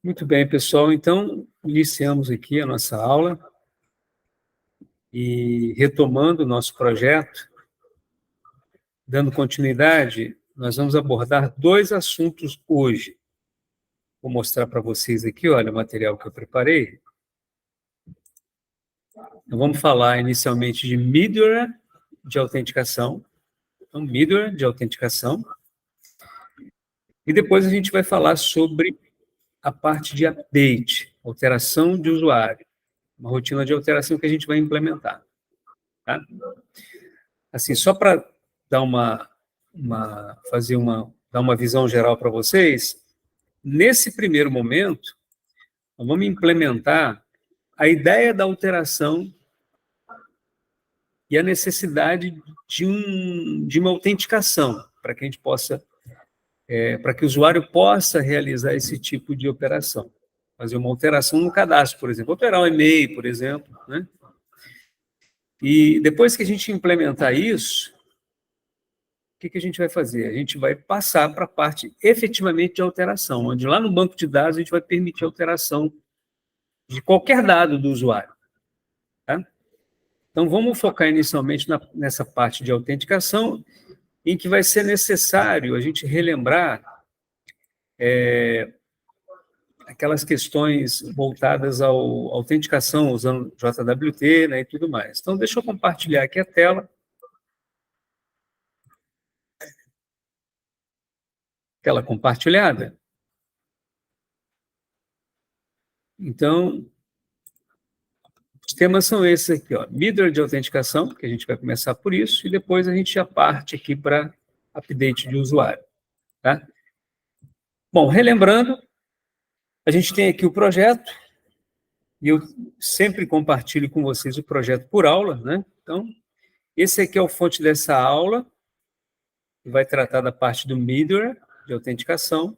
Muito bem, pessoal. Então, iniciamos aqui a nossa aula e retomando o nosso projeto, dando continuidade, nós vamos abordar dois assuntos hoje. Vou mostrar para vocês aqui, olha, o material que eu preparei. Então, vamos falar inicialmente de middleware de autenticação. Então, middleware de autenticação. E depois a gente vai falar sobre a parte de update, alteração de usuário. Uma rotina de alteração que a gente vai implementar. Tá? Assim, só para dar dar uma visão geral para vocês, nesse primeiro momento, nós vamos implementar a ideia da alteração e a necessidade de uma autenticação para que a gente possa, para que o usuário possa realizar esse tipo de operação. Fazer uma alteração no cadastro, por exemplo, alterar um e-mail, por exemplo, né? E depois que a gente implementar isso, o que a gente vai fazer? A gente vai passar para a parte efetivamente de alteração, onde lá no banco de dados a gente vai permitir a alteração de qualquer dado do usuário. Tá? Então, vamos focar inicialmente nessa parte de autenticação, em que vai ser necessário a gente relembrar aquelas questões voltadas à autenticação usando JWT, né, e tudo mais. Então, deixa eu compartilhar aqui a tela. Tela compartilhada. Então, os temas são esses aqui, ó. Middleware de autenticação, que a gente vai começar por isso, e depois a gente já parte aqui para update de usuário. Tá? Bom, relembrando, a gente tem aqui o projeto, e eu sempre compartilho com vocês o projeto por aula, né? Então, esse aqui é o fonte dessa aula, que vai tratar da parte do middleware de autenticação.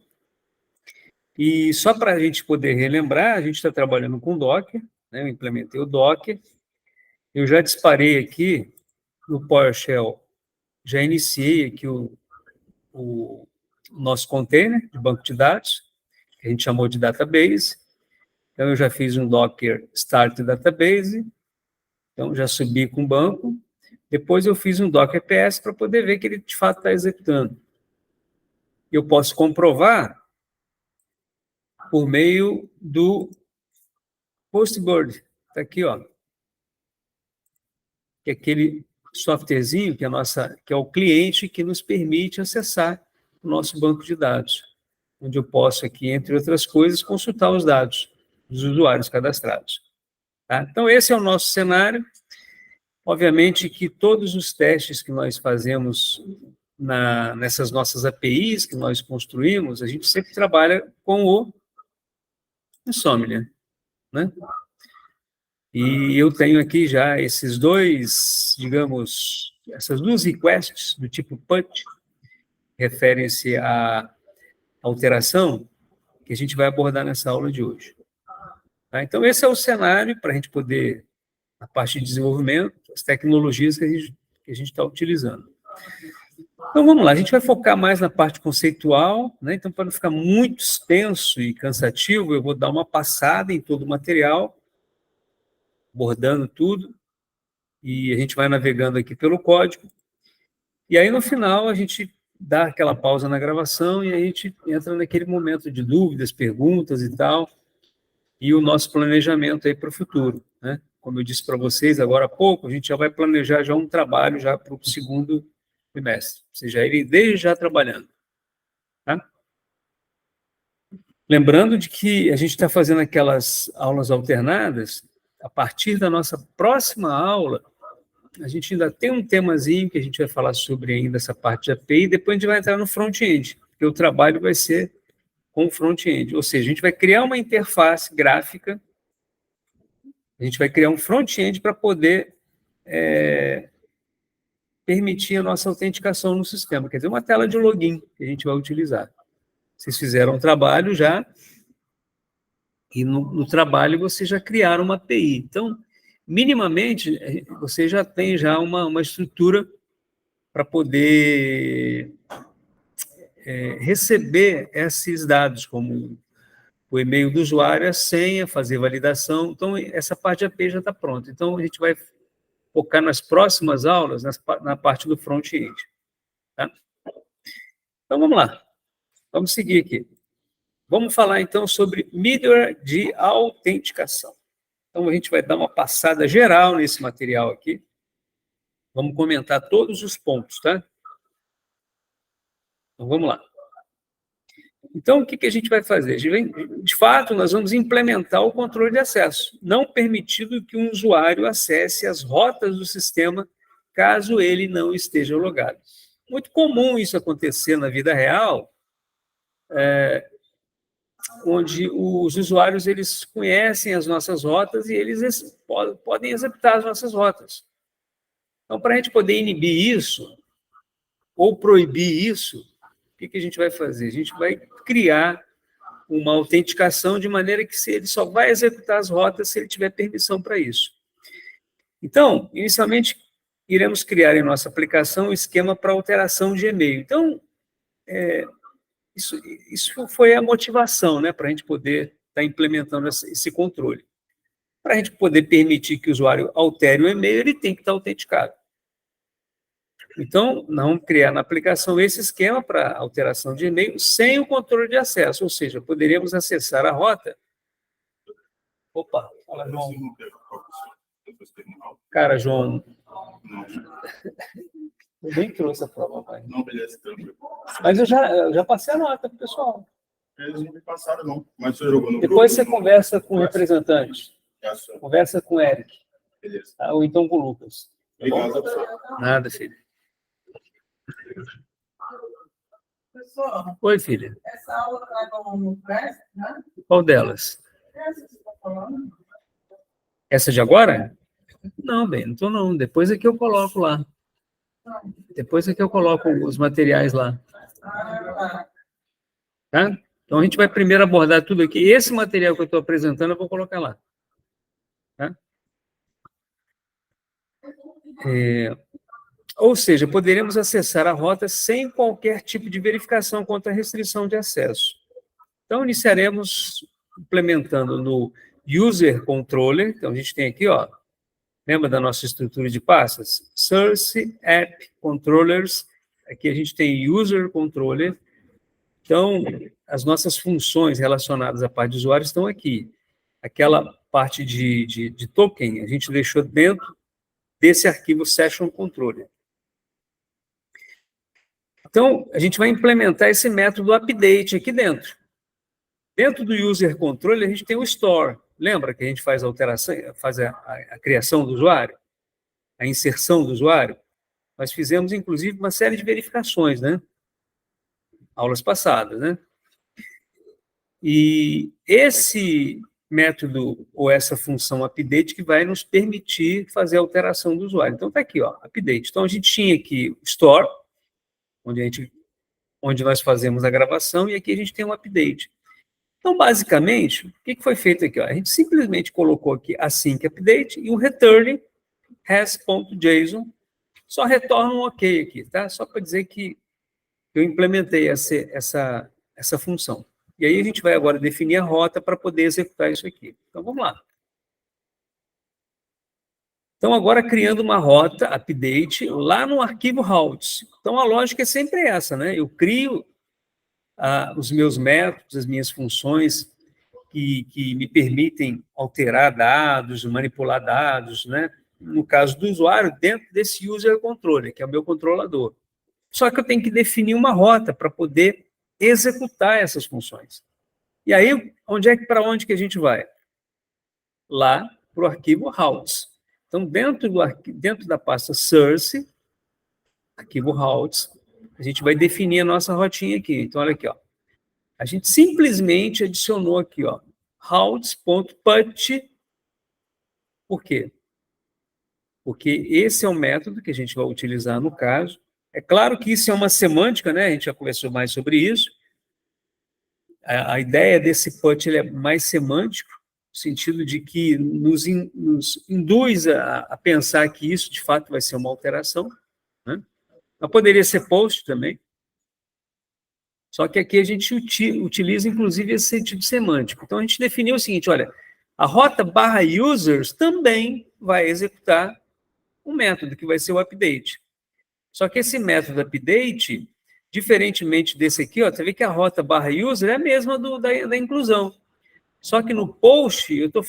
E só para a gente poder relembrar, a gente está trabalhando com Docker, né? Eu implementei o Docker. Eu já disparei aqui no PowerShell, já iniciei aqui o nosso container de banco de dados, que a gente chamou de database. Então, eu já fiz um Docker Start Database, então já subi com o banco. Depois eu fiz um Docker PS para poder ver que ele, de fato, está executando. Eu posso comprovar por meio do Postbird. Está aqui, ó. Que é aquele softwarezinho que é o cliente que nos permite acessar o nosso banco de dados, onde eu posso aqui, entre outras coisas, consultar os dados dos usuários cadastrados. Tá? Então, esse é o nosso cenário. Obviamente que todos os testes que nós fazemos nessas nossas APIs que nós construímos, a gente sempre trabalha com o Insomnia, né? E eu tenho aqui já esses dois, digamos, essas duas requests do tipo PUT, referem-se à alteração que a gente vai abordar nessa aula de hoje. Tá? Então, esse é o cenário para a gente poder, a parte de desenvolvimento, as tecnologias que a gente está utilizando. Então, vamos lá, a gente vai focar mais na parte conceitual, né? Então, para não ficar muito extenso e cansativo, eu vou dar uma passada em todo o material, abordando tudo, e a gente vai navegando aqui pelo código, e aí, no final, a gente dá aquela pausa na gravação e a gente entra naquele momento de dúvidas, perguntas e tal, e o nosso planejamento aí para o futuro, né? Como eu disse para vocês agora há pouco, a gente já vai planejar já um trabalho já para o segundo trimestre, ou seja, ele desde já trabalhando. Tá? Lembrando de que a gente está fazendo aquelas aulas alternadas, a partir da nossa próxima aula, a gente ainda tem um temazinho que a gente vai falar sobre ainda essa parte de API, e depois a gente vai entrar no front-end, porque o trabalho vai ser com o front-end, ou seja, a gente vai criar uma interface gráfica, a gente vai criar um front-end para poder permitir a nossa autenticação no sistema, quer dizer, uma tela de login que a gente vai utilizar. Vocês fizeram um trabalho já, e no trabalho vocês já criaram uma API. Então, minimamente, você já tem já uma estrutura para poder receber esses dados, como, o e-mail do usuário, a senha, fazer validação. Então, essa parte de API já está pronta. Então, a gente vai focar nas próximas aulas, na parte do front-end. Tá? Então, vamos lá. Vamos seguir aqui. Vamos falar, então, sobre middleware de autenticação. Então, a gente vai dar uma passada geral nesse material aqui. Vamos comentar todos os pontos, tá? Então, vamos lá. Então, o que a gente vai fazer? De fato, nós vamos implementar o controle de acesso, não permitindo que um usuário acesse as rotas do sistema, caso ele não esteja logado. Muito comum isso acontecer na vida real, onde os usuários eles conhecem as nossas rotas e eles podem executar as nossas rotas. Então, para a gente poder inibir isso, ou proibir isso, o que a gente vai fazer? A gente vai criar uma autenticação de maneira que ele só vai executar as rotas se ele tiver permissão para isso. Então, inicialmente, iremos criar em nossa aplicação um esquema para alteração de e-mail. Então, isso foi a motivação, né, para a gente poder estar implementando esse controle. Para a gente poder permitir que o usuário altere o e-mail, ele tem que estar autenticado. Então, nós vamos criar na aplicação esse esquema para alteração de e-mail sem o controle de acesso, ou seja, poderíamos acessar a rota. Opa, fala, João. Cara, João, eu nem trouxe a prova, pai. Não, beleza, tranquilo. Mas eu já passei a nota para o pessoal. Eles não me passaram, não. Mas você jogou no Depois grupo, você conversa com o representante. Conversa com o Eric. Beleza. Ou então com o Lucas. Obrigado. Nada, filho. Professor, Oi, filha. essa aula vai no PES, né? Qual delas? Essa que você está falando? Essa de agora? Não, bem, não estou não. Depois é que eu coloco lá. Depois é que eu coloco os materiais lá. Tá? Então, a gente vai primeiro abordar tudo aqui. Esse material que eu estou apresentando, eu vou colocar lá. Tá? Ou seja, poderemos acessar a rota sem qualquer tipo de verificação contra a restrição de acesso. Então, iniciaremos implementando no User Controller. Então, a gente tem aqui, ó, lembra da nossa estrutura de pastas? Source, App, Controllers. Aqui a gente tem User Controller. Então, as nossas funções relacionadas à parte de usuário estão aqui. Aquela parte de token, a gente deixou dentro desse arquivo Session Controller. Então, a gente vai implementar esse método update aqui dentro. Dentro do User Controller, a gente tem o Store. Lembra que a gente faz a alteração, faz a criação do usuário? A inserção do usuário? Nós fizemos, inclusive, uma série de verificações, né? Aulas passadas, né? E esse método, ou essa função update, que vai nos permitir fazer a alteração do usuário. Então, está aqui, ó, update. Então, a gente tinha aqui o Store, onde nós fazemos a gravação, e aqui a gente tem um update. Então, basicamente, o que foi feito aqui? Ó? A gente simplesmente colocou aqui async update e o return has.json, só retorna um ok aqui, tá? Só para dizer que eu implementei essa função. E aí a gente vai agora definir a rota para poder executar isso aqui. Então, vamos lá. Então, agora criando uma rota, update, lá no arquivo routes. Então, a lógica é sempre essa, né? Eu crio os meus métodos, as minhas funções que me permitem alterar dados, manipular dados, né? No caso do usuário, dentro desse user controller, que é o meu controlador. Só que eu tenho que definir uma rota para poder executar essas funções. E aí, para onde que a gente vai? Lá para o arquivo routes. Então, dentro da pasta source, arquivo routes, a gente vai definir a nossa rotinha aqui. Então, olha aqui, ó. A gente simplesmente adicionou aqui, ó, routes.put. Por quê? Porque esse é o método que a gente vai utilizar no caso. É claro que isso é uma semântica, né? A gente já conversou mais sobre isso. A ideia desse put ele é mais semântico, no sentido de que nos induz a pensar que isso, de fato, vai ser uma alteração. Né? Mas poderia ser post também. Só que aqui a gente utiliza, inclusive, esse sentido semântico. Então, a gente definiu o seguinte, olha, a rota /users também vai executar um método, que vai ser o update. Só que esse método update, diferentemente desse aqui, ó, você vê que a rota /user é a mesma da inclusão. Só que no post, eu estou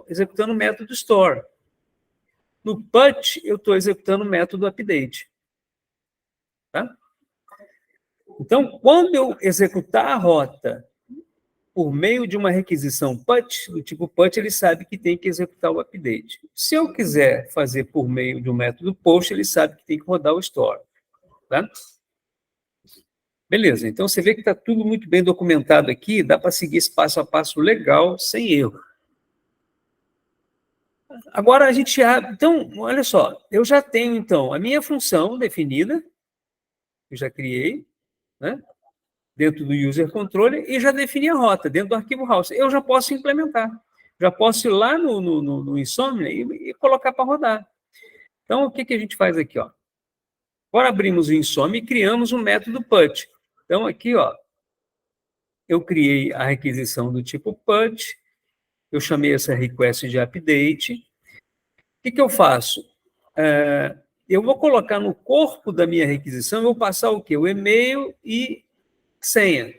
executando o método store. No put, eu estou executando o método update. Tá? Então, quando eu executar a rota por meio de uma requisição put, do tipo put, ele sabe que tem que executar o update. Se eu quiser fazer por meio de um método post, ele sabe que tem que rodar o store. Tá? Beleza, então você vê que está tudo muito bem documentado aqui, dá para seguir esse passo a passo legal, sem erro. Agora a gente abre. Então, olha só, eu já tenho, então, a minha função definida, eu já criei, né, dentro do user controller, e já defini a rota dentro do arquivo house. Eu já posso implementar. Já posso ir lá no Insomnia e colocar para rodar. Então, o que a gente faz aqui? Ó? Agora abrimos o Insomnia e criamos um método put. Então, aqui, ó, eu criei a requisição do tipo put, eu chamei essa request de update. O que eu faço? Eu vou colocar no corpo da minha requisição, eu vou passar o quê? O e-mail e senha,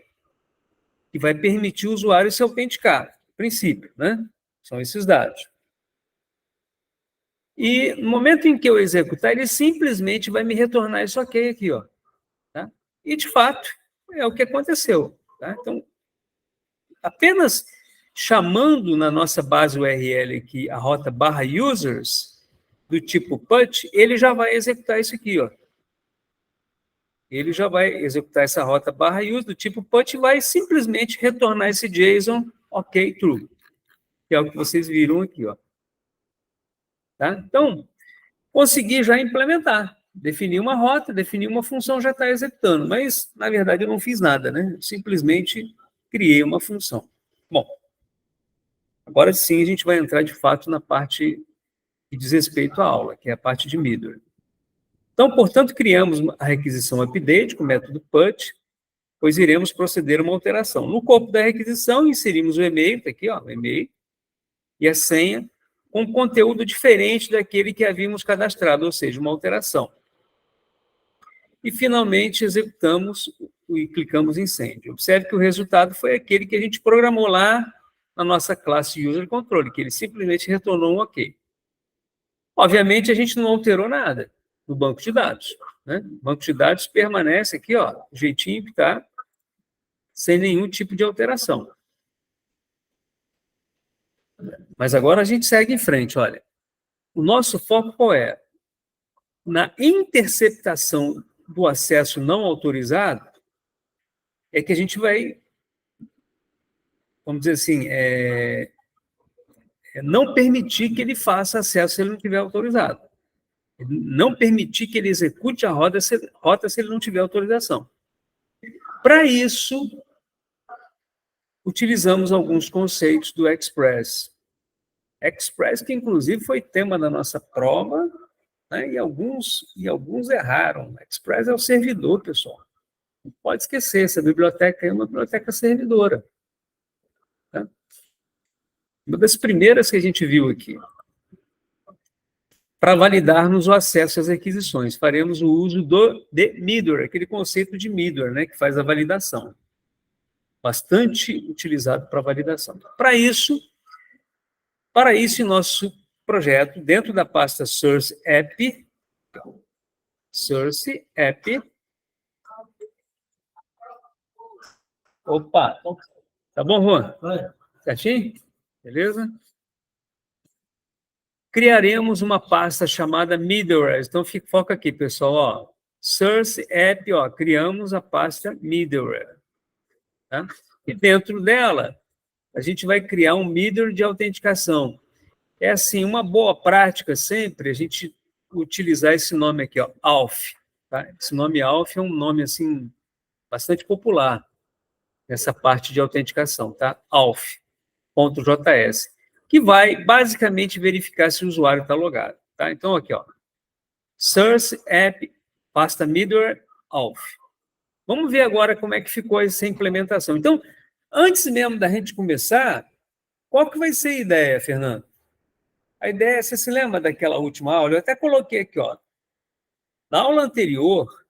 que vai permitir o usuário se autenticar, a princípio, né? São esses dados. E no momento em que eu executar, ele simplesmente vai me retornar isso aqui, ó. Tá? E, de fato, é o que aconteceu. Tá? Então, apenas chamando na nossa base URL aqui a rota /users, do tipo put, ele já vai executar isso aqui, ó. Ele já vai executar essa rota /use do tipo put e vai simplesmente retornar esse JSON ok true, que é o que vocês viram aqui, ó. Tá? Então, consegui já implementar. Defini uma rota, defini uma função, já está executando. Mas, na verdade, eu não fiz nada, né? Simplesmente criei uma função. Bom, agora sim a gente vai entrar, de fato, na parte que diz respeito à aula, que é a parte de middleware. Então, portanto, criamos a requisição update com o método put, pois iremos proceder a uma alteração. No corpo da requisição, inserimos o e-mail, está aqui, ó, o e-mail, e a senha, com conteúdo diferente daquele que havíamos cadastrado, ou seja, uma alteração. E, finalmente, executamos e clicamos em send. Observe que o resultado foi aquele que a gente programou lá na nossa classe user control, que ele simplesmente retornou um ok. Obviamente, a gente não alterou nada no banco de dados. Né? O banco de dados permanece aqui, ó, do jeitinho que está, sem nenhum tipo de alteração. Mas agora a gente segue em frente, olha. O nosso foco qual é? Na interceptação do acesso não autorizado, é que a gente vai, vamos dizer assim, não permitir que ele faça acesso se ele não tiver autorizado. Não permitir que ele execute a rota se ele não tiver autorização. Para isso, utilizamos alguns conceitos do Express. Express, que inclusive foi tema da nossa prova, né, e alguns erraram. Express é o servidor, pessoal. Não pode esquecer, essa biblioteca é uma biblioteca servidora. Tá? Uma das primeiras que a gente viu aqui. Para validarmos o acesso às requisições, faremos o uso de middleware, aquele conceito de middleware, né, que faz a validação. Bastante utilizado para validação. Para isso, em nosso projeto, dentro da pasta Source App, opa, tá bom, Juan? Certinho? Beleza? Criaremos uma pasta chamada middleware. Então, foca aqui, pessoal. Ó. Source App, ó, criamos a pasta middleware. Tá? E dentro dela, a gente vai criar um middleware de autenticação. É assim, uma boa prática sempre a gente utilizar esse nome aqui, ó, AUF. Tá? Esse nome AUF é um nome assim, bastante popular nessa parte de autenticação, tá? AUF.js. Que vai basicamente verificar se o usuário está logado. Tá? Então, aqui, ó, Source App, pasta middleware, AUF. Vamos ver agora como é que ficou essa implementação. Então, antes mesmo da gente começar, qual que vai ser a ideia, Fernando? A ideia, você se lembra daquela última aula? Eu até coloquei aqui, ó. Na aula anterior,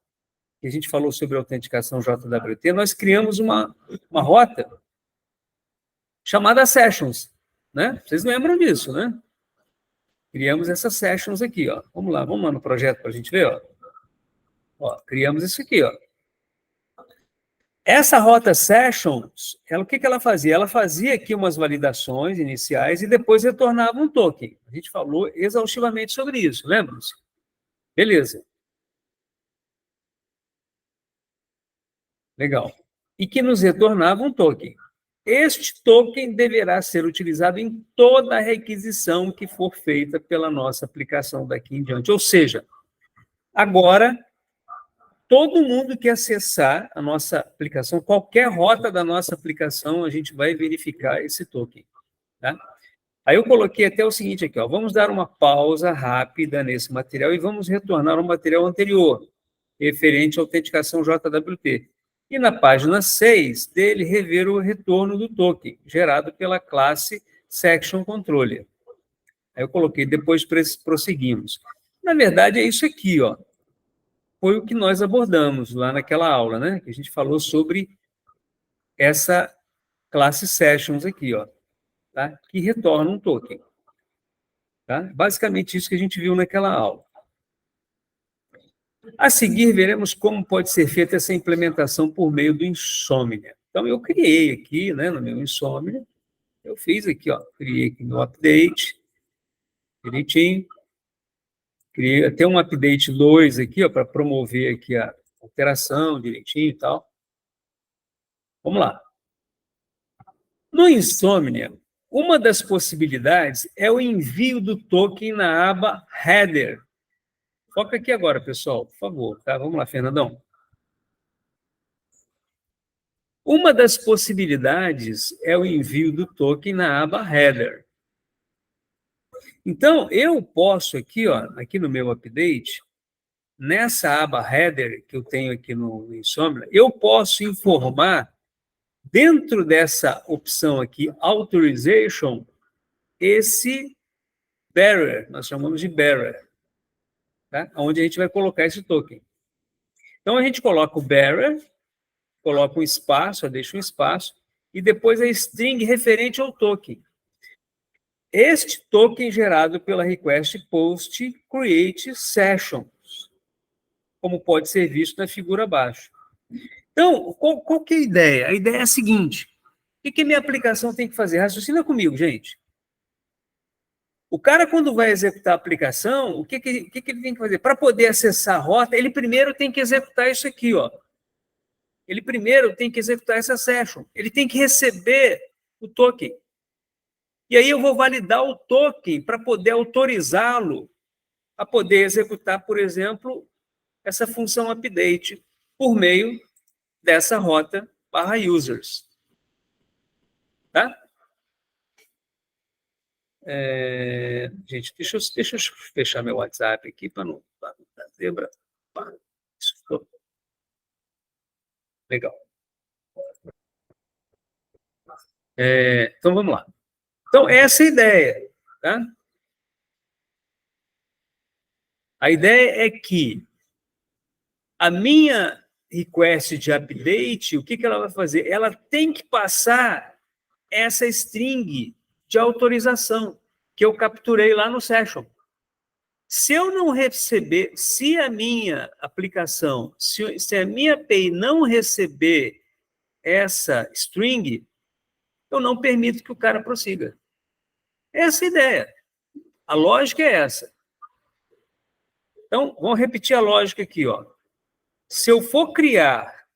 que a gente falou sobre autenticação JWT, nós criamos uma rota chamada Sessions, né? Vocês lembram disso, né? Criamos essas Sessions aqui, ó. Vamos lá no projeto para a gente ver, ó. Ó, criamos isso aqui, ó. Essa rota Sessions, o que ela fazia? Ela fazia aqui umas validações iniciais e depois retornava um token. A gente falou exaustivamente sobre isso, lembram-se? Beleza. Legal. E que nos retornava um token. Este token deverá ser utilizado em toda a requisição que for feita pela nossa aplicação daqui em diante. Ou seja, agora, todo mundo que acessar a nossa aplicação, qualquer rota da nossa aplicação, a gente vai verificar esse token. Tá? Aí eu coloquei até o seguinte aqui, ó, vamos dar uma pausa rápida nesse material e vamos retornar ao material anterior, referente à autenticação JWT. E na página 6 dele, rever o retorno do token, gerado pela classe Section Controller. Aí eu coloquei, depois prosseguimos. Na verdade, é isso aqui, ó. Foi o que nós abordamos lá naquela aula, né? Que a gente falou sobre essa classe Sessions aqui, ó, tá? Que retorna um token. Tá? Basicamente isso que a gente viu naquela aula. A seguir, veremos como pode ser feita essa implementação por meio do Insomnia. Então, eu criei aqui, né, no meu Insomnia, eu fiz aqui, ó, criei aqui no update, direitinho, criei até um update 2 aqui, ó, para promover aqui a alteração direitinho e tal. Vamos lá. No Insomnia, uma das possibilidades é o envio do token na aba Header. Foca aqui agora, pessoal, por favor. Tá? Vamos lá, Fernandão. Uma das possibilidades é o envio do token na aba Header. Então, eu posso aqui, ó, aqui no meu update, nessa aba Header que eu tenho aqui no Insomnia, eu posso informar, dentro dessa opção aqui, Authorization, esse bearer, nós chamamos de bearer, tá? Onde a gente vai colocar esse token. Então, a gente coloca o bearer, coloca um espaço, deixa um espaço, e depois a string referente ao token. Este token gerado pela request post create sessions, como pode ser visto na figura abaixo. Então, qual que é a ideia? A ideia é a seguinte: o que a minha aplicação tem que fazer? Raciocina comigo, gente. O cara, quando vai executar a aplicação, o que ele tem que fazer? Para poder acessar a rota, ele primeiro tem que executar isso aqui, ó. Ele primeiro tem que executar essa session. Ele tem que receber o token. E aí eu vou validar o token para poder autorizá-lo a poder executar, por exemplo, essa função update por meio dessa rota /users. Tá? Gente, deixa eu fechar meu WhatsApp aqui para não dar zebra. Legal. Então, vamos lá. Então, essa é a ideia. Tá? A ideia é que a minha request de update, o que ela vai fazer? Ela tem que passar essa string de autorização que eu capturei lá no session. Se eu não receber, se a minha aplicação, se a minha API não receber essa string, eu não permito que o cara prossiga. Essa é a ideia. A lógica é essa. Então, vamos repetir a lógica aqui, ó. Se eu for criar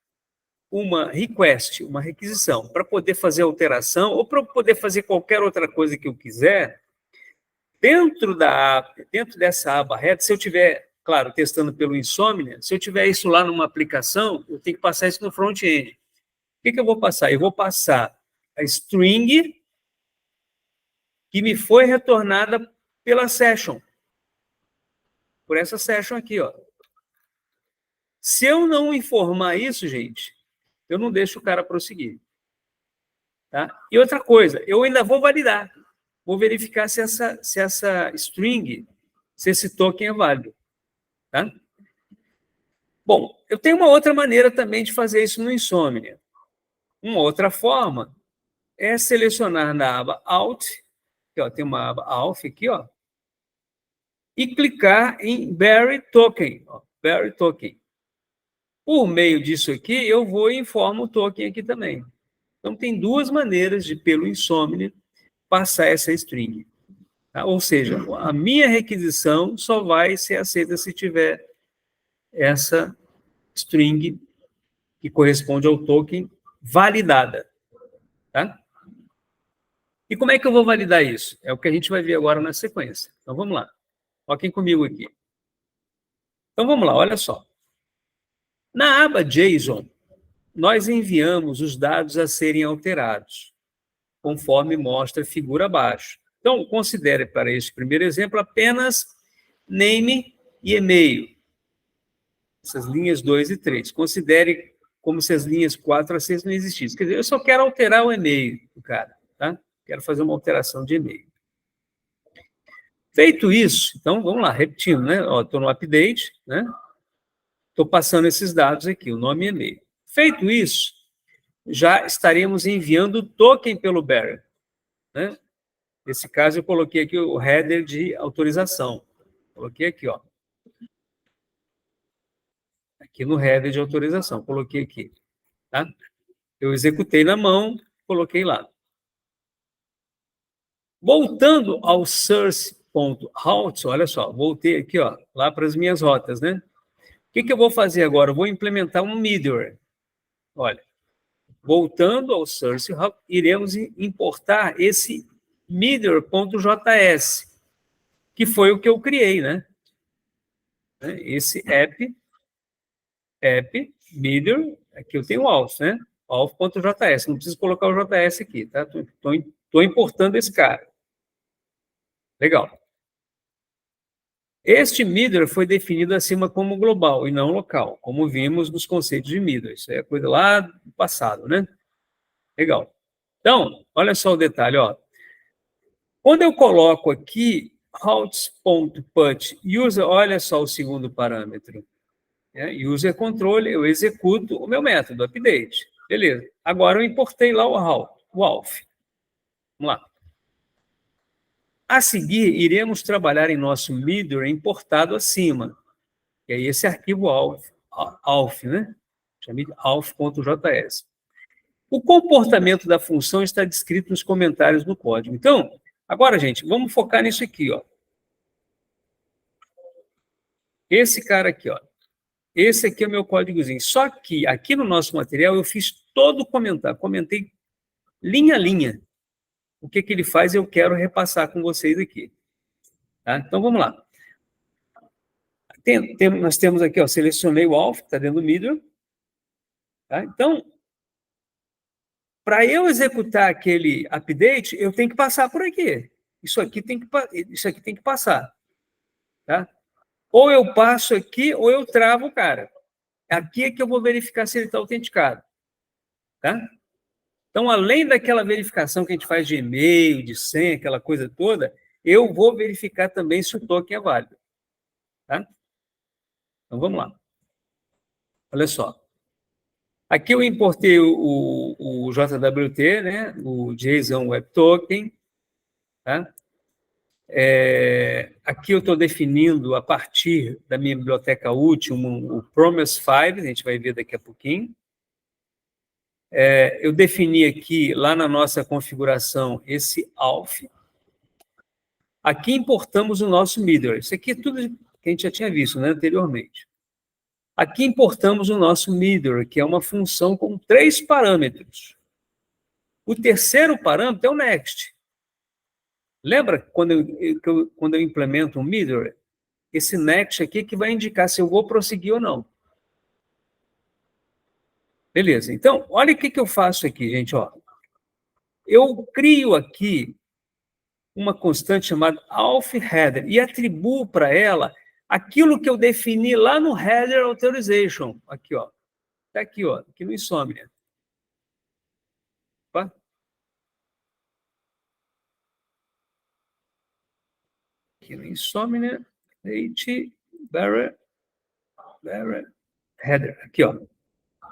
uma request, uma requisição, para poder fazer alteração ou para poder fazer qualquer outra coisa que eu quiser, dentro dessa aba Header, se eu tiver, claro, testando pelo Insomnia, se eu tiver isso lá numa aplicação, eu tenho que passar isso no front-end. O que eu vou passar? Eu vou passar a string que me foi retornada pela session. Por essa session aqui, ó. Se eu não informar isso, gente, eu não deixo o cara prosseguir. Tá? E outra coisa, eu ainda vou validar. Vou verificar se essa string, se esse token é válido. Tá? Bom, eu tenho uma outra maneira também de fazer isso no Insomnia. Uma outra forma é selecionar na aba Alt, aqui, ó, tem uma aba Alpha aqui, ó, e clicar em Bury Token. Ó, Bury Token. Por meio disso aqui, eu vou e informo o token aqui também. Então, tem duas maneiras de, pelo Insomnia, passar essa string. Tá? Ou seja, a minha requisição só vai ser aceita se tiver essa string que corresponde ao token validada. Tá? E como é que eu vou validar isso? É o que a gente vai ver agora na sequência. Então, vamos lá. Foquem comigo aqui. Então, vamos lá, olha só. Na aba JSON, nós enviamos os dados a serem alterados, conforme mostra a figura abaixo. Então, considere para este primeiro exemplo apenas name e e-mail. Essas linhas 2 e 3. Considere como se as linhas 4 a 6 não existissem. Quer dizer, eu só quero alterar o e-mail do cara, tá? Quero fazer uma alteração de e-mail. Feito isso, então, vamos lá, repetindo, né? Estou no update, né? Estou passando esses dados aqui, o nome e e-mail. Feito isso, já estaremos enviando o token pelo bearer, né? Nesse caso, eu coloquei aqui o header de autorização. Coloquei aqui, ó. Aqui no header de autorização, coloquei aqui, tá? Eu executei na mão, coloquei lá. Voltando ao source.routes, olha só, voltei aqui, ó, lá para as minhas rotas, né? O que eu vou fazer agora? Eu vou implementar um middleware. Olha, voltando ao source, iremos importar esse middleware.js, que foi o que eu criei, né? Esse app middleware, aqui eu tenho o auth, né? auth.js, não preciso colocar o JS aqui, tá? Estou importando esse cara. Legal. Este middleware foi definido acima como global e não local, como vimos nos conceitos de middleware. Isso é coisa lá do passado, né? Legal. Então, olha só o detalhe, ó. Quando eu coloco aqui routes.put user, olha só o segundo parâmetro. User control, eu executo o meu método, update. Beleza. Agora eu importei lá o auth. Vamos lá. A seguir, iremos trabalhar em nosso middleware importado acima. E aí esse arquivo auth, né? Chame de auth.js. O comportamento da função está descrito nos comentários do código. Então, agora, gente, vamos focar nisso aqui, ó. Esse cara aqui, ó. Esse aqui é o meu códigozinho. Só que aqui no nosso material eu fiz todo o comentário, comentei linha a linha. O que ele faz eu quero repassar com vocês aqui. Tá? Então, vamos lá. Nós temos aqui, ó, selecionei o auth, está dentro do middleware. Tá? Então, para eu executar aquele update, eu tenho que passar por aqui. Isso aqui tem que passar. Tá? Ou eu passo aqui, ou eu travo o cara. Aqui é que eu vou verificar se ele está autenticado. Tá? Então, além daquela verificação que a gente faz de e-mail, de senha, aquela coisa toda, eu vou verificar também se o token é válido. Tá? Então, vamos lá. Olha só. Aqui eu importei o JWT, né? O JSON Web Token. Tá? Aqui eu estou definindo, a partir da minha biblioteca útil, o Promise Files, a gente vai ver daqui a pouquinho. Eu defini aqui, lá na nossa configuração, esse auth. Aqui importamos o nosso middleware. Isso aqui é tudo que a gente já tinha visto, né, anteriormente. Aqui importamos o nosso middleware, que é uma função com 3 parâmetros. O terceiro parâmetro é o next. Lembra quando eu implemento um middleware? Esse next aqui que vai indicar se eu vou prosseguir ou não. Beleza. Então, olha o que eu faço aqui, gente. Ó. Eu crio aqui uma constante chamada auth header e atribuo para ela aquilo que eu defini lá no Header Authorization, aqui, ó. Está aqui, ó, aqui no Insomnia. Opa. Aqui no Insomnia, Barrett, Header, aqui, ó.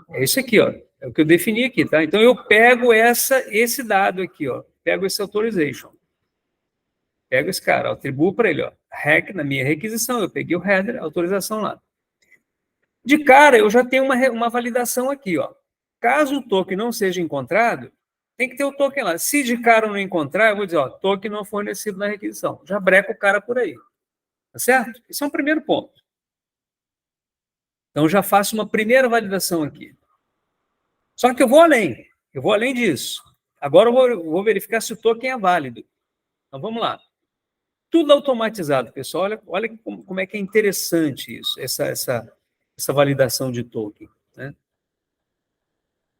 É isso aqui, ó. É o que eu defini aqui, tá? Então, eu pego esse dado aqui, ó. Pego esse authorization. Pego esse cara, atribuo para ele, ó. Na minha requisição, eu peguei o header, autorização lá. De cara, eu já tenho uma validação aqui, ó. Caso o token não seja encontrado, tem que ter o token lá. Se de cara eu não encontrar, eu vou dizer, ó, token não fornecido na requisição. Já breco o cara por aí. Tá certo? Esse é um primeiro ponto. Então, já faço uma primeira validação aqui. Só que eu vou além disso. Agora eu vou verificar se o token é válido. Então, vamos lá. Tudo automatizado, pessoal. Olha como é que é interessante isso, essa validação de token, né?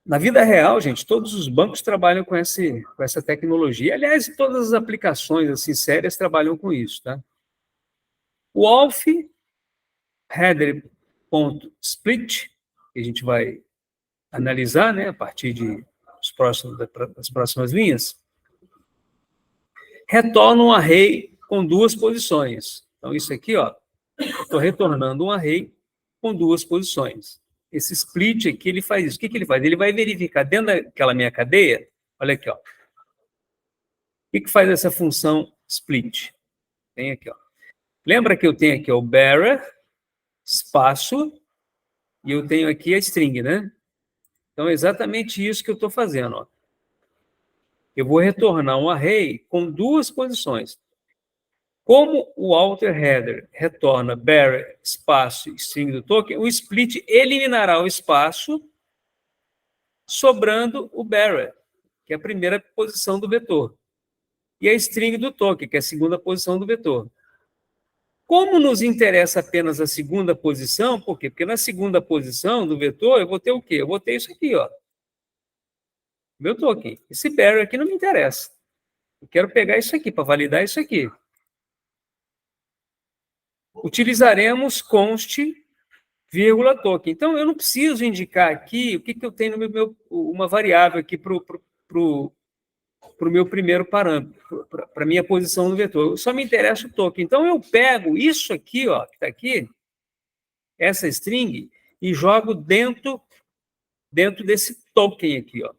Na vida real, gente, todos os bancos trabalham com essa tecnologia. Aliás, todas as aplicações assim, sérias trabalham com isso, tá? O auth header.split, que a gente vai analisar, né, a partir das próximas linhas, retorna um array com duas posições. Então, isso aqui, ó, eu estou retornando um array com duas posições. Esse split aqui, ele faz isso. O que ele faz? Ele vai verificar dentro daquela minha cadeia, olha aqui, ó. O que faz essa função split? Tem aqui, ó. Lembra que eu tenho aqui ó, o bearer, espaço, e eu tenho aqui a string, né? Então, é exatamente isso que eu estou fazendo, ó. Eu vou retornar um array com duas posições. Como o outer header retorna bearer, espaço e string do token, o split eliminará o espaço, sobrando o bearer, que é a primeira posição do vetor, e a string do token, que é a segunda posição do vetor. Como nos interessa apenas a segunda posição, por quê? Porque na segunda posição do vetor eu vou ter o quê? Eu vou ter isso aqui, ó. Meu token. Esse bearer aqui não me interessa. Eu quero pegar isso aqui para validar isso aqui. Utilizaremos const, vírgula, token. Então, eu não preciso indicar aqui o que eu tenho no uma variável aqui para o meu primeiro parâmetro, para a minha posição no vetor. Só me interessa o token. Então, eu pego isso aqui, ó, que está aqui, essa string, e jogo dentro desse token aqui, ó.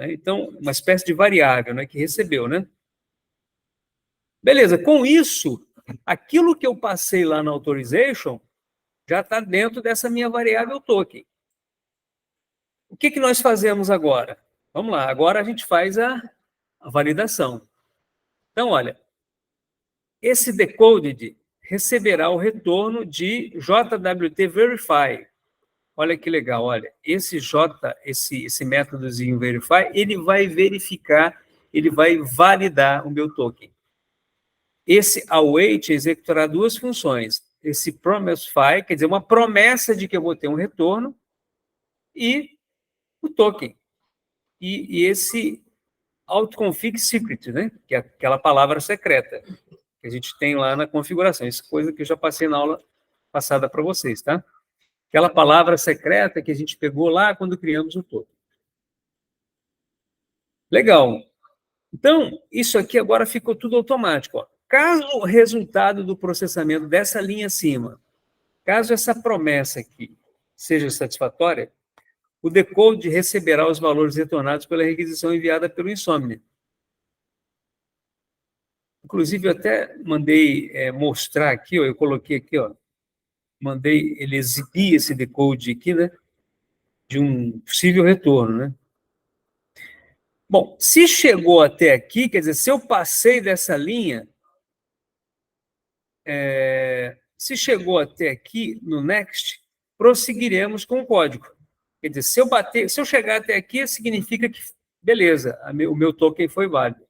Então, uma espécie de variável, né, que recebeu, né? Beleza, com isso, aquilo que eu passei lá na authorization já está dentro dessa minha variável token. O que nós fazemos agora? Vamos lá, agora a gente faz a validação. Então, olha, esse decoded receberá o retorno de JWT Verify. Olha que legal, olha, esse métodozinho Verify, ele vai verificar, ele vai validar o meu token. Esse await executará duas funções. Esse promisefy, quer dizer, uma promessa de que eu vou ter um retorno, e o token. E esse autoconfig secret, né? Que é aquela palavra secreta que a gente tem lá na configuração. Isso é coisa que eu já passei na aula passada para vocês, tá? Aquela palavra secreta que a gente pegou lá quando criamos o token. Legal. Então, isso aqui agora ficou tudo automático, ó. Caso o resultado do processamento dessa linha acima, caso essa promessa aqui seja satisfatória, o decode receberá os valores retornados pela requisição enviada pelo Insomnia. Inclusive, eu até mandei mostrar aqui, ó, eu coloquei aqui, ó, mandei ele exibir esse decode aqui, né, de um possível retorno, né? Bom, se chegou até aqui, quer dizer, se eu passei dessa linha, se chegou até aqui no next, prosseguiremos com o código. Quer dizer, se eu chegar até aqui, significa que, beleza, o meu token foi válido.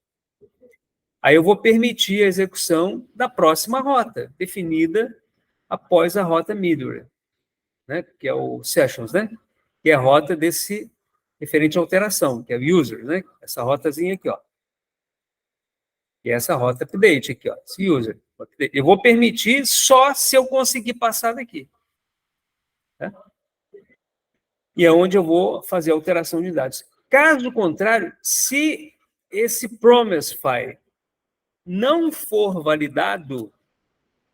Aí eu vou permitir a execução da próxima rota, definida após a rota middleware, né, que é o sessions, né, que é a rota desse referente à alteração, que é o user, né, essa rotazinha aqui, ó. E essa rota update aqui, ó, esse user. Eu vou permitir só se eu conseguir passar daqui. Tá? E é onde eu vou fazer a alteração de dados. Caso contrário, se esse promise file não for validado,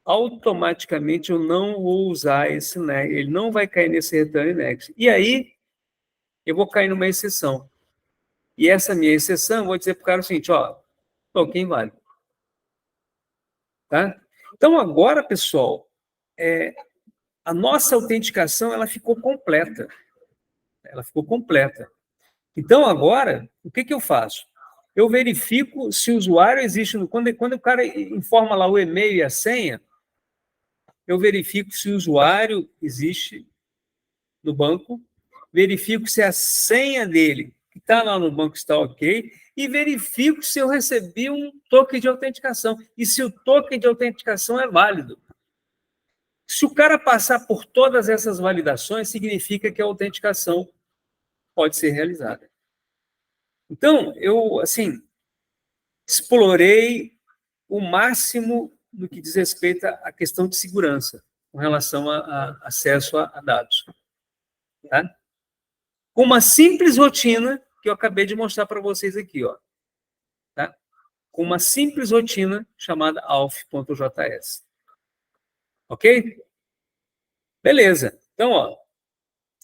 automaticamente eu não vou usar esse next, ele não vai cair nesse return next. E aí, eu vou cair numa exceção. E essa minha exceção, eu vou dizer para o cara o seguinte, ó, token válido. Tá? Então, agora, pessoal, a nossa autenticação, ela ficou completa. Ela ficou completa. Então, agora, o que eu faço? Eu verifico se o usuário existe. Quando o cara informa lá o e-mail e a senha, eu verifico se o usuário existe no banco, verifico se a senha dele, que está lá no banco, está ok, e verifico se eu recebi um token de autenticação, e se o token de autenticação é válido. Se o cara passar por todas essas validações, significa que a autenticação pode ser realizada. Então, eu, assim, explorei o máximo no que diz respeito à questão de segurança, com relação a acesso a dados. Tá? Com uma simples rotina que eu acabei de mostrar para vocês aqui, ó. Tá? Com uma simples rotina chamada auth.js. Ok? Beleza. Então, ó,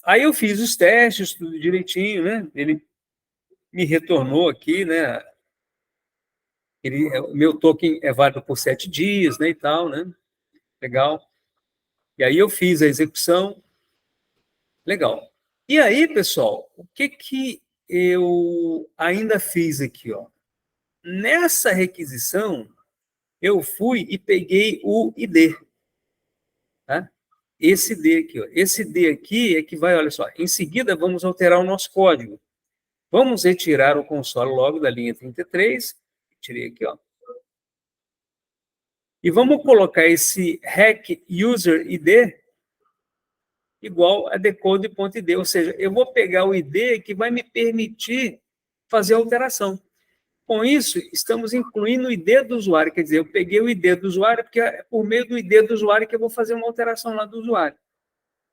aí eu fiz os testes, tudo direitinho, né? Ele me retornou aqui, né? O meu token é válido por 7 dias, né, e tal, né? Legal. E aí eu fiz a execução. Legal. E aí, pessoal, o que eu ainda fiz aqui, ó? Nessa requisição, eu fui e peguei o ID. Tá? Esse ID aqui, ó. Esse ID aqui é que vai, olha só, em seguida vamos alterar o nosso código. Vamos retirar o console log da linha 33. Tirei aqui, ó. E vamos colocar esse hack user ID igual a decode.id, ou seja, eu vou pegar o ID que vai me permitir fazer a alteração. Com isso, estamos incluindo o ID do usuário, quer dizer, eu peguei o ID do usuário, porque é por meio do ID do usuário que eu vou fazer uma alteração lá do usuário.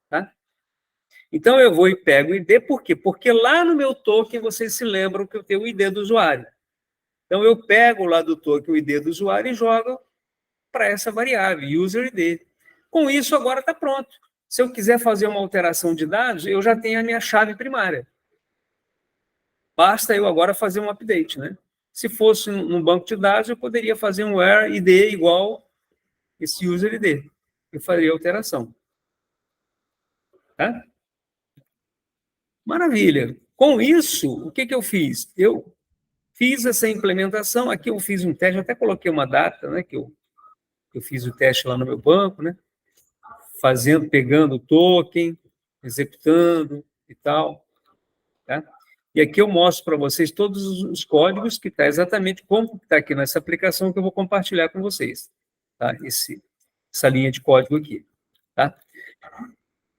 Tá? Então, eu vou e pego o ID, por quê? Porque lá no meu token, vocês se lembram que eu tenho o ID do usuário. Então, eu pego lá do token o ID do usuário e jogo para essa variável, user ID. Com isso, agora está pronto. Se eu quiser fazer uma alteração de dados, eu já tenho a minha chave primária. Basta eu agora fazer um update, né? Se fosse num banco de dados, eu poderia fazer um where ID igual esse user ID. Eu faria a alteração. Tá? Maravilha. Com isso, o que eu fiz? Eu fiz essa implementação. Aqui eu fiz um teste, eu até coloquei uma data, né? Que eu fiz o teste lá no meu banco, né? Pegando o token, executando e tal. Tá? E aqui eu mostro para vocês todos os códigos que está exatamente como está aqui nessa aplicação que eu vou compartilhar com vocês. Tá? Essa linha de código aqui. Tá?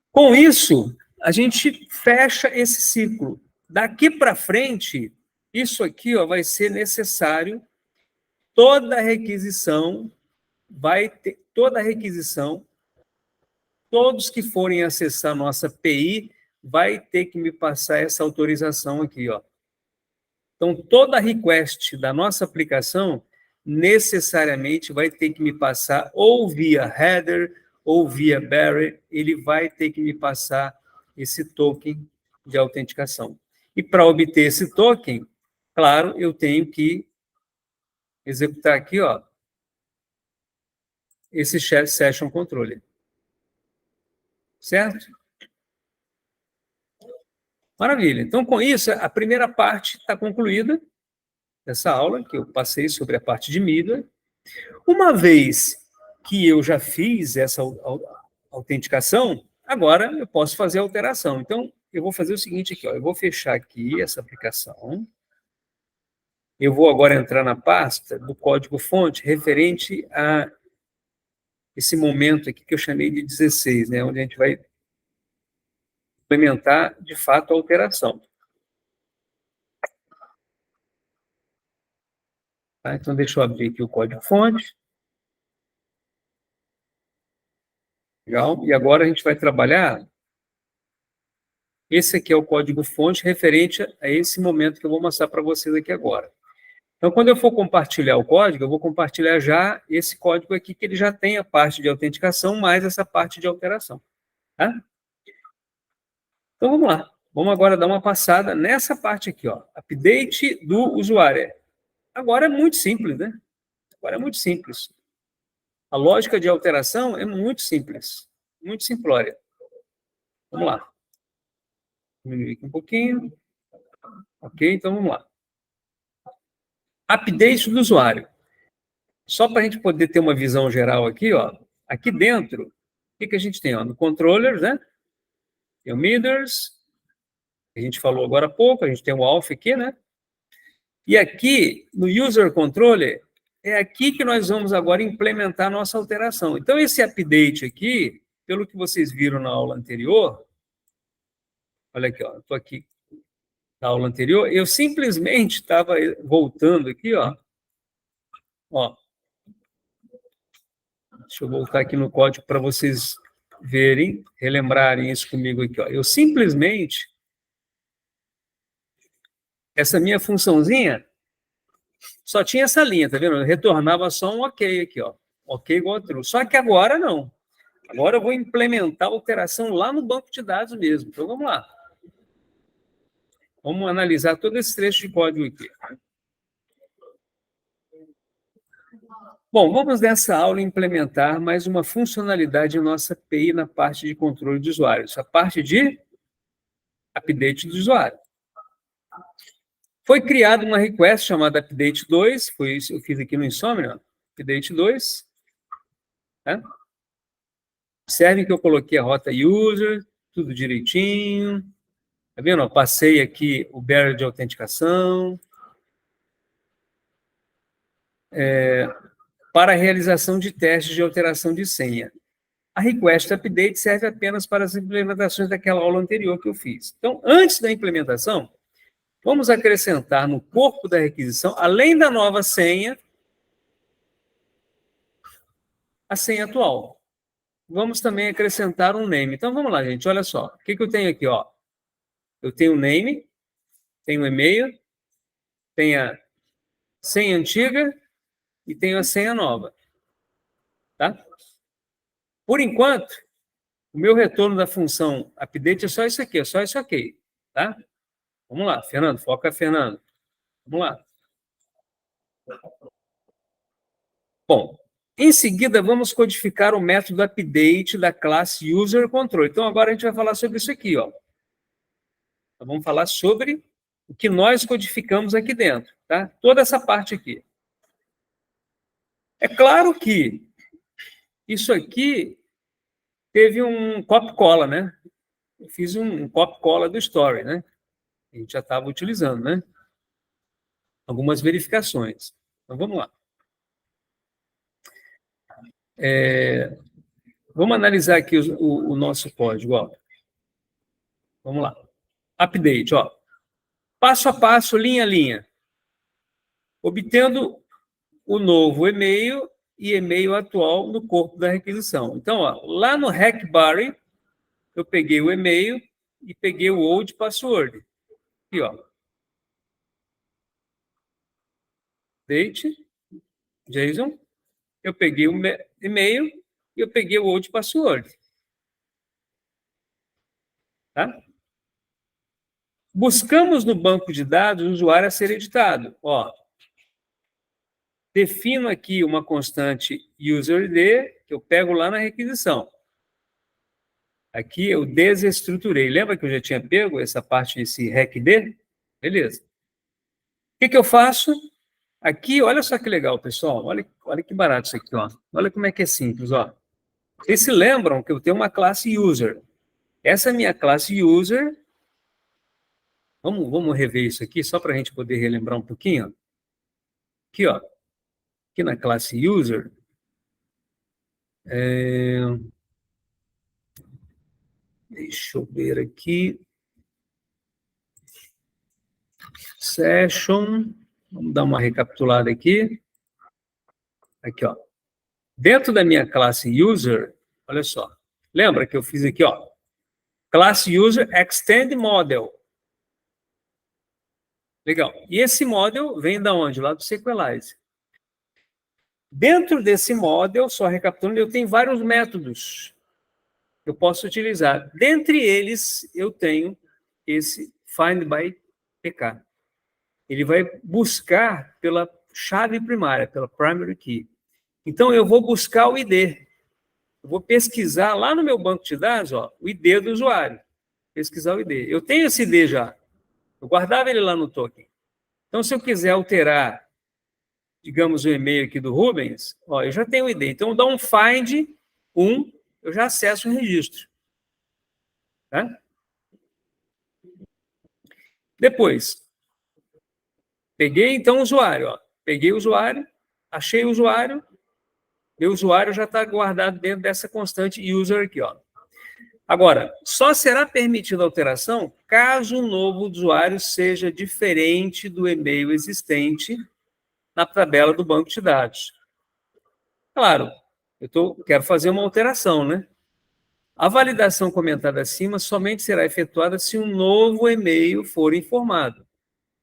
Com isso, a gente fecha esse ciclo. Daqui para frente, isso aqui ó, vai ser necessário, toda requisição, todos que forem acessar a nossa API, vai ter que me passar essa autorização aqui, ó. Então, toda request da nossa aplicação necessariamente vai ter que me passar ou via header ou via bearer, ele vai ter que me passar esse token de autenticação. E para obter esse token, claro, eu tenho que executar aqui, ó, esse session controller. Certo? Maravilha. Então, com isso, a primeira parte está concluída dessa aula, que eu passei sobre a parte de mídia. Uma vez que eu já fiz essa autenticação, agora eu posso fazer a alteração. Então, eu vou fazer o seguinte aqui, ó, eu vou fechar aqui essa aplicação. Eu vou agora entrar na pasta do código-fonte referente a esse momento aqui que eu chamei de 16, né, onde a gente vai implementar, de fato, a alteração. Tá? Então, deixa eu abrir aqui o código-fonte. Legal? E agora a gente vai trabalhar. Esse aqui é o código-fonte referente a esse momento que eu vou mostrar para vocês aqui agora. Então, quando eu for compartilhar o código, eu vou compartilhar já esse código aqui, que ele já tem a parte de autenticação, mais essa parte de alteração. Tá? Então, vamos lá. Vamos agora dar uma passada nessa parte aqui, ó. Update do usuário. Agora é muito simples, né? Agora é muito simples. A lógica de alteração é muito simples. Muito simplória. Vamos lá. Diminuir aqui um pouquinho. Ok, então vamos lá. Update do usuário. Só para a gente poder ter uma visão geral aqui, ó. Aqui dentro, o que a gente tem? Ó? No controller, né? Tem o meters, que a gente falou agora há pouco, a gente tem o alpha aqui, né? E aqui, no user controller, é aqui que nós vamos agora implementar a nossa alteração. Então, esse update aqui, pelo que vocês viram na aula anterior, olha aqui, ó, estou aqui na aula anterior, eu simplesmente estava voltando aqui, ó. Deixa eu voltar aqui no código para vocês verem, relembrarem isso comigo aqui, ó. Eu simplesmente, essa minha funçãozinha, só tinha essa linha, tá vendo? Eu retornava só um ok aqui, ó. Ok igual a true. Só que agora não. Agora eu vou implementar a alteração lá no banco de dados mesmo. Então, vamos lá. Vamos analisar todo esse trecho de código aqui. Bom, vamos nessa aula implementar mais uma funcionalidade em nossa API na parte de controle de usuários. A parte de update do usuário. Foi criada uma request chamada update 2, foi isso que eu fiz aqui no Insomnia, update 2. Tá? Observem que eu coloquei a rota user, tudo direitinho. Tá vendo? Eu passei aqui o barrier de autenticação. Para a realização de testes de alteração de senha. A request update serve apenas para as implementações daquela aula anterior que eu fiz. Então, antes da implementação, vamos acrescentar no corpo da requisição, além da nova senha, a senha atual. Vamos também acrescentar um name. Então, vamos lá, gente, olha só. O que eu tenho aqui, ó? Eu tenho o name, tenho o e-mail, tenho a senha antiga e tenho a senha nova. Tá? Por enquanto, o meu retorno da função update é só isso aqui, é só isso aqui. Tá? Vamos lá, Fernando, foca, Fernando. Vamos lá. Bom, em seguida, vamos codificar o método update da classe userControl. Então, agora a gente vai falar sobre isso aqui, ó. Então, vamos falar sobre o que nós codificamos aqui dentro, tá? Toda essa parte aqui. É claro que isso aqui teve um copy-cola, né? Eu fiz um copy-cola do Story, né? A gente já estava utilizando, né? Algumas verificações. Então, vamos lá. Vamos analisar aqui o nosso código, ó. Vamos lá. Update, ó. Passo a passo, linha a linha. Obtendo o novo e-mail e e-mail atual no corpo da requisição. Então, ó, lá no HackBuddy, eu peguei o e-mail e peguei o old password. Aqui, ó. Date, JSON. Eu peguei o e-mail e eu peguei o old password. Tá? Buscamos no banco de dados o usuário a ser editado. Ó, defino aqui uma constante userID, que eu pego lá na requisição. Aqui eu desestruturei. Lembra que eu já tinha pego essa parte, esse RecD? Beleza. O que eu faço? Aqui, olha só que legal, pessoal. Olha que barato isso aqui, ó. Olha como é que é simples, ó. Vocês se lembram que eu tenho uma classe user. Essa minha classe user... Vamos rever isso aqui, só para a gente poder relembrar um pouquinho. Aqui, ó. Aqui na classe user... Deixa eu ver aqui. Session. Vamos dar uma recapitulada aqui. Aqui, ó. Dentro da minha classe user, olha só. Lembra que eu fiz aqui, ó, Class User Extend Model. Legal. E esse model vem da onde? Lá do Sequelize. Dentro desse model, só recapitulando, eu tenho vários métodos que eu posso utilizar. Dentre eles, eu tenho esse Find by PK. Ele vai buscar pela chave primária, pela primary key. Então, eu vou buscar o ID. Eu vou pesquisar lá no meu banco de dados, ó, o ID do usuário. Pesquisar o ID. Eu tenho esse ID já. Eu guardava ele lá no token. Então, se eu quiser alterar, digamos, o e-mail aqui do Rubens, ó, eu já tenho o ID. Então, eu dou um find, eu já acesso o registro. Tá? Depois, peguei, então, o usuário. Ó. Peguei o usuário, achei o usuário, meu usuário já está guardado dentro dessa constante user aqui. Ó. Agora, só será permitida alteração caso o novo usuário seja diferente do e-mail existente na tabela do banco de dados. Claro, quero fazer uma alteração, né? A validação comentada acima somente será efetuada se um novo e-mail for informado,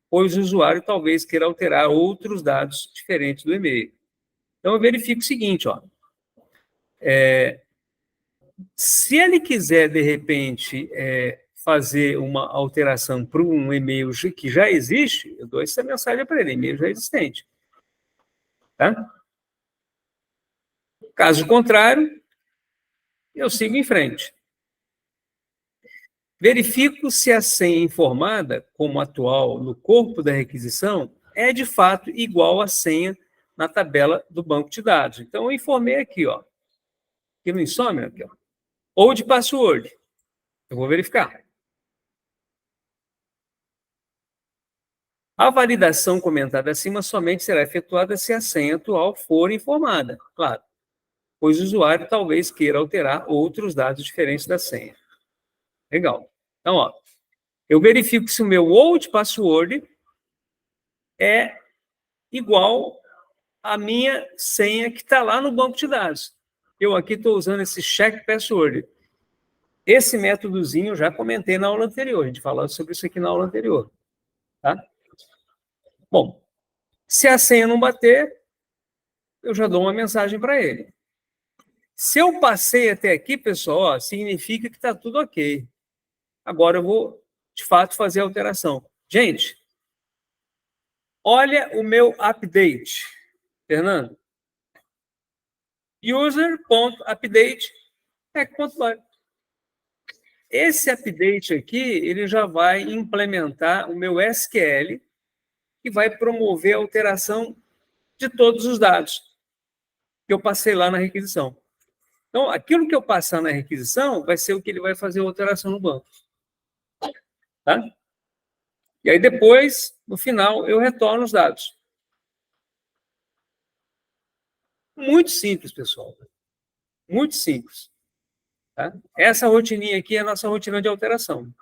pois o usuário talvez queira alterar outros dados diferentes do e-mail. Então, eu verifico o seguinte, ó. Se ele quiser, de repente, fazer uma alteração para um e-mail que já existe, eu dou essa mensagem para ele, e-mail já existente. Tá? Caso contrário, eu sigo em frente. Verifico se a senha informada, como atual no corpo da requisição, é de fato igual à senha na tabela do banco de dados. Então, eu informei aqui, ó, aqui no Insomnia, aqui, ó, ou de password. Eu vou verificar. A validação comentada acima somente será efetuada se a senha atual for informada, claro, pois o usuário talvez queira alterar outros dados diferentes da senha. Legal. Então, ó, eu verifico se o meu old password é igual à minha senha que está lá no banco de dados. Eu aqui estou usando esse check password. Esse métodozinho eu já comentei na aula anterior, a gente falou sobre isso aqui na aula anterior. Tá? Bom, se a senha não bater, eu já dou uma mensagem para ele. Se eu passei até aqui, pessoal, ó, significa que está tudo ok. Agora eu vou, de fato, fazer a alteração. Gente, olha o meu update, Fernando. User.update é.log. Esse update aqui, ele já vai implementar o meu SQL, que vai promover a alteração de todos os dados que eu passei lá na requisição. Então, aquilo que eu passar na requisição vai ser o que ele vai fazer a alteração no banco. Tá? E aí, depois, no final, eu retorno os dados. Muito simples, pessoal. Muito simples. Tá? Essa rotininha aqui é a nossa rotina de alteração.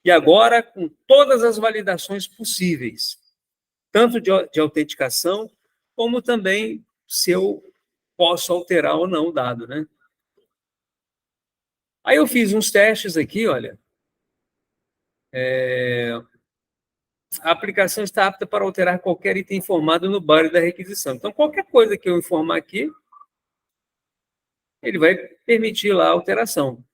E agora, com todas as validações possíveis, tanto de autenticação, como também se eu posso alterar ou não o dado, né? Aí eu fiz uns testes aqui, olha. A aplicação está apta para alterar qualquer item informado no body da requisição. Então, qualquer coisa que eu informar aqui, ele vai permitir lá a alteração.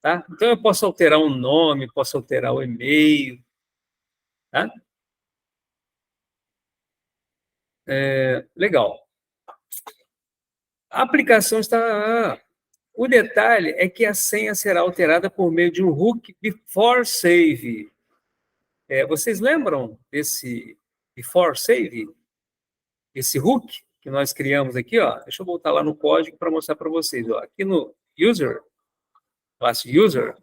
Tá? Então, eu posso alterar um nome, posso alterar o e-mail. Tá? Legal. A aplicação está... O detalhe é que a senha será alterada por meio de um hook before save. Vocês lembram desse before save? Esse hook que nós criamos aqui, ó. Deixa eu voltar lá no código para mostrar para vocês. Ó. Aqui no user, classe user,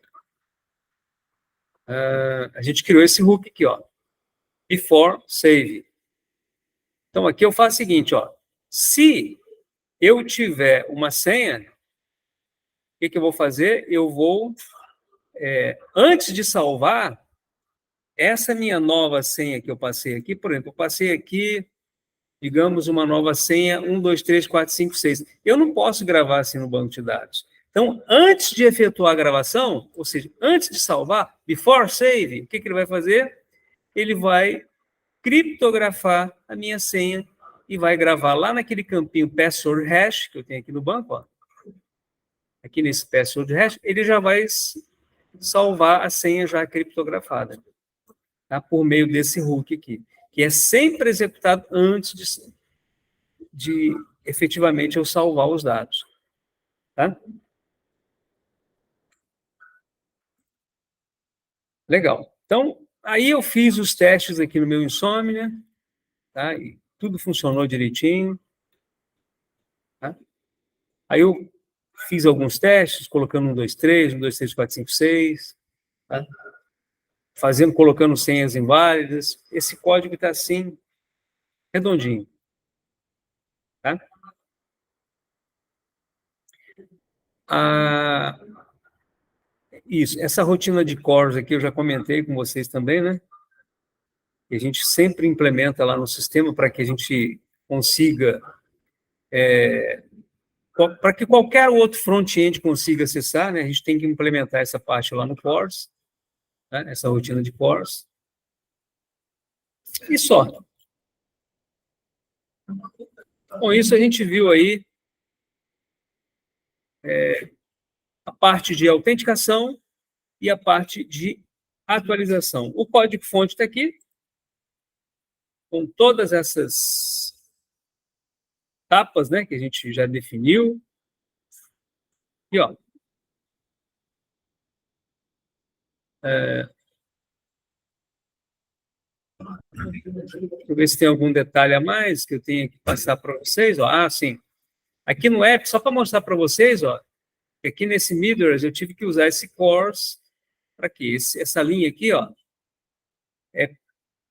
a gente criou esse hook aqui, ó. Before save. Então, aqui eu faço o seguinte, ó. Se eu tiver uma senha, o que eu vou fazer? Eu vou, antes de salvar, essa minha nova senha que eu passei aqui, por exemplo, eu passei aqui, digamos, uma nova senha 1, 2, 3, 4, 5, 6. Eu não posso gravar assim no banco de dados. Então, antes de efetuar a gravação, ou seja, antes de salvar, before save, o que ele vai fazer? Ele vai criptografar a minha senha e vai gravar lá naquele campinho password hash, que eu tenho aqui no banco, ó. Aqui nesse password hash, ele já vai salvar a senha já criptografada, tá? Por meio desse hook aqui, que é sempre executado antes de efetivamente eu salvar os dados, tá? Legal. Então, aí eu fiz os testes aqui no meu Insomnia, tá? E tudo funcionou direitinho, tá? Aí eu fiz alguns testes, colocando 1, 2, 3, 1, 2, 3, 4, 5, 6, tá? Colocando senhas inválidas. Esse código está assim, redondinho, tá? Isso, essa rotina de cores aqui eu já comentei com vocês também, né? Que a gente sempre implementa lá no sistema para que a gente consiga, para que qualquer outro front-end consiga acessar, né? A gente tem que implementar essa parte lá no cores, né? Essa rotina de cores. E só. Com isso, a gente viu aí a parte de autenticação e a parte de atualização. O código-fonte está aqui, com todas essas etapas, né, que a gente já definiu. E, ó, deixa eu ver se tem algum detalhe a mais que eu tenha que passar para vocês. Ó. Ah, sim. Aqui no app, só para mostrar para vocês, ó, que aqui nesse Middlers eu tive que usar esse cores para quê? Essa linha aqui, ó, é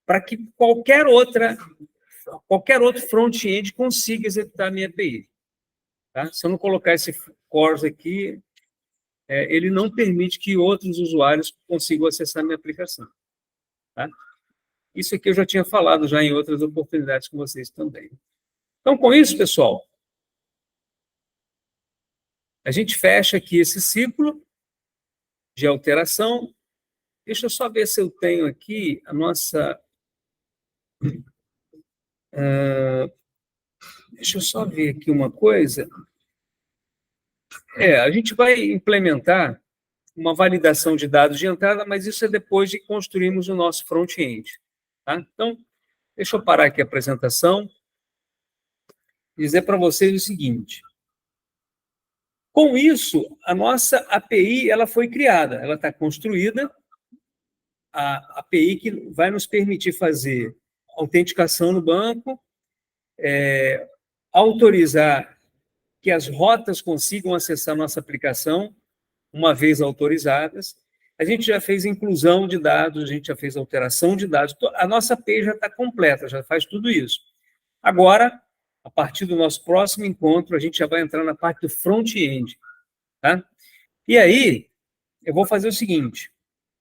para que qualquer outro front-end consiga executar a minha API. Tá? Se eu não colocar esse cores aqui, ele não permite que outros usuários consigam acessar a minha aplicação. Tá? Isso aqui eu já tinha falado já em outras oportunidades com vocês também. Então, com isso, pessoal, a gente fecha aqui esse ciclo de alteração. Deixa eu só ver se eu tenho aqui a nossa... deixa eu só ver aqui uma coisa. A gente vai implementar uma validação de dados de entrada, mas isso é depois de construirmos o nosso front-end. Tá? Então, deixa eu parar aqui a apresentação e dizer para vocês o seguinte. Com isso, a nossa API ela foi criada, ela está construída, a API que vai nos permitir fazer autenticação no banco, autorizar que as rotas consigam acessar nossa aplicação, uma vez autorizadas. A gente já fez inclusão de dados, a gente já fez alteração de dados. A nossa API já está completa, já faz tudo isso. Agora, a partir do nosso próximo encontro, a gente já vai entrar na parte do front-end. Tá? E aí, eu vou fazer o seguinte,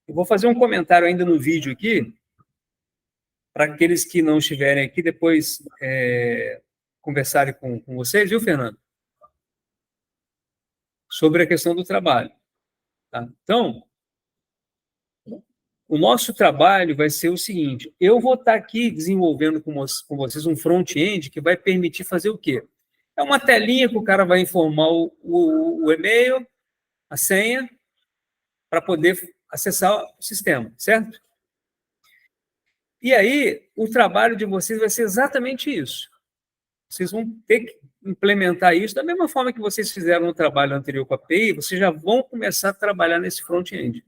eu vou fazer um comentário ainda no vídeo aqui, para aqueles que não estiverem aqui, depois conversarem com vocês, viu, Fernando? Sobre a questão do trabalho. Tá? Então, o nosso trabalho vai ser o seguinte, eu vou estar aqui desenvolvendo com vocês um front-end que vai permitir fazer o quê? É uma telinha que o cara vai informar o e-mail, a senha, para poder acessar o sistema, certo? E aí, o trabalho de vocês vai ser exatamente isso. Vocês vão ter que implementar isso da mesma forma que vocês fizeram no trabalho anterior com a API, vocês já vão começar a trabalhar nesse front-end.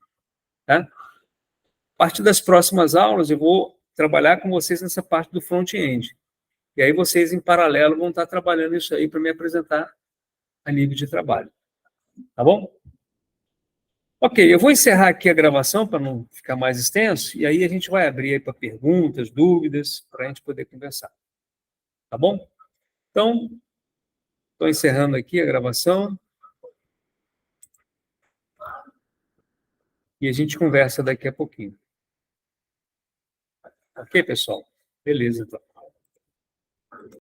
Tá? A partir das próximas aulas, eu vou trabalhar com vocês nessa parte do front-end. E aí vocês, em paralelo, vão estar trabalhando isso aí para me apresentar a nível de trabalho. Tá bom? Ok, eu vou encerrar aqui a gravação para não ficar mais extenso, e aí a gente vai abrir aí para perguntas, dúvidas, para a gente poder conversar. Tá bom? Então, estou encerrando aqui a gravação. E a gente conversa daqui a pouquinho. Ok, pessoal? Beleza, então.